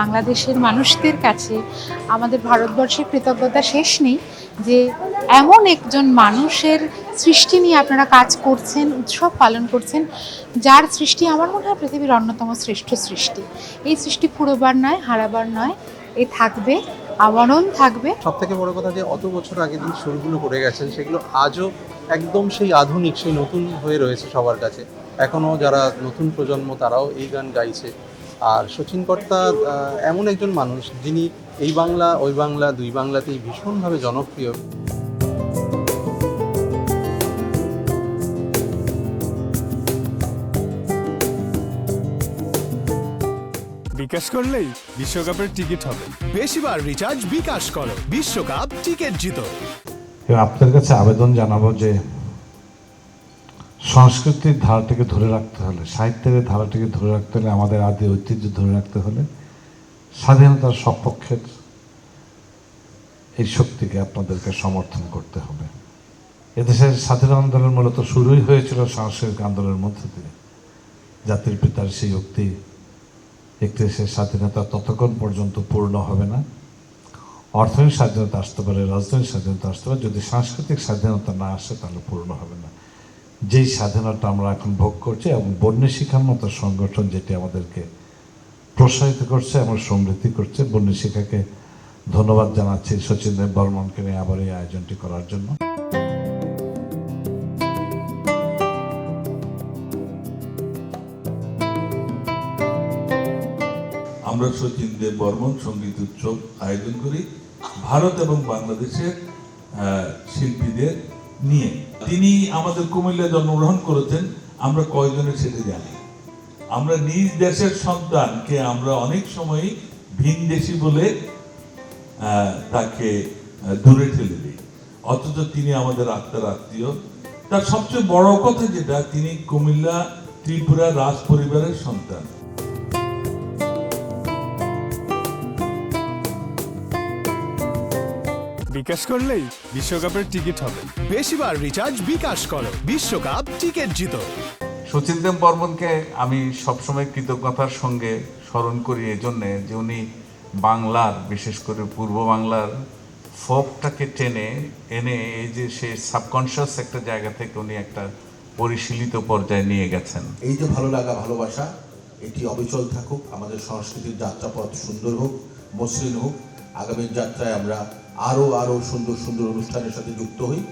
বাংলাদেশের মানুষদের কাছে আমাদের ভারতবর্ষের কৃতজ্ঞতা শেষ নেই যে এমন একজন মানুষের সৃষ্টি নিয়ে আপনারা কাজ করছেন, উৎসব পালন করছেন, যার সৃষ্টি আমার মনে হয় পৃথিবীর অন্যতম শ্রেষ্ঠ সৃষ্টি। এই সৃষ্টি ফুরোবার নয়, হারাবার নয়, এ থাকবে, আবরণ থাকবে। সব থেকে বড় কথা যে অত বছর আগে যে সুরগুলো করে গেছেন সেগুলো আজও একদম সেই আধুনিক, সেই নতুন হয়ে রয়েছে সবার কাছে। এখনও যারা নতুন প্রজন্ম তারাও এই গান গাইছে। আর শচীন কর্তা এমন একজন মানুষ যিনি এই বাংলা ওই বাংলা দুই বাংলাতেই ভীষণভাবে জনপ্রিয়। বিকাশ করলেই বিশ্বকাপের টিকিট হবে। বেশিবার রিচার্জ বিকাশ করো, বিশ্বকাপ টিকিট জিতো। আপনার কাছে আবেদন জানাবো যে সংস্কৃতির ধারাটিকে ধরে রাখতে হলে, সাহিত্যের ধারাটিকে ধরে রাখতে হলে, আমাদের আদি ঐতিহ্য ধরে রাখতে হলে স্বাধীনতার সপক্ষের এই শক্তিকে আপনাদেরকে সমর্থন করতে হবে। এদেশের স্বাধীনতা আন্দোলন মূলত শুরুই হয়েছিল সাংস্কৃতিক আন্দোলনের মধ্যে দিয়ে। জাতির পিতার সেই উক্তি, একটি দেশের স্বাধীনতা ততক্ষণ পর্যন্ত পূর্ণ হবে না, অর্থনৈতিক স্বাধীনতা আসতে পারে, রাজনৈতিক স্বাধীনতা আসতে পারে, যদি সাংস্কৃতিক স্বাধীনতা না আসে তাহলে পূর্ণ হবে না। যেই স্বাধীনতা আমরা এখন ভোগ করছি এবং বন্যী শিক্ষার মতো সংগঠন যেটি আমাদেরকে প্রসারিত করছে এবং সমৃদ্ধি করছে, বন্যী শিক্ষাকে ধন্যবাদ জানাচ্ছি শচীন দেব বর্মনকে নিয়ে আবার এই আয়োজনটি করার জন্য। আমরা শচীন দেব বর্মন সঙ্গীত উৎসব আয়োজন করি ভারত এবং বাংলাদেশের শিল্পীদের নিয়ে। তিনি আমাদের কুমিল্লা জন্মগ্রহণ করেছেন, আমরা কয়জনে সেটা জানি। আমরা নিজ দেশের সন্তানকে আমরা অনেক সময় ভিনদেশী বলে তাকে দূরে ঠেলে দিই, অথচ তিনি আমাদের আত্মার আত্মীয়। তার সবচেয়ে বড় কথা যেটা, তিনি কুমিল্লা ত্রিপুরা রাজ পরিবারের সন্তান। বিকাশ করলেই বিশ্বকাপের টিকিট হবে। বেশিবার রিচার্জ বিকাশ করো, বিশ্বকাপ টিকিট জিতো। শচীন দেব বর্মনকে আমি সবসময় কৃতজ্ঞতার সঙ্গে স্মরণ করি এজন্যে যে উনি বাংলার, বিশেষ করে পূর্ব বাংলার ফোকটাকে টেনে এনে এই যে সে সাবকনশিয়াস একটা জায়গা থেকে উনি একটা পরিশীলিত পর্যায়ে নিয়ে গেছেন। এই যে ভালো লাগা, ভালোবাসা, এটি অবিচল থাকুক। আমাদের সংস্কৃতির যাত্রাপথ সুন্দর হোক, মসৃণ হোক। আগামী যাত্রায় আমরা আরও সুন্দর সুন্দর অনুষ্ঠানের সাথে যুক্ত হই।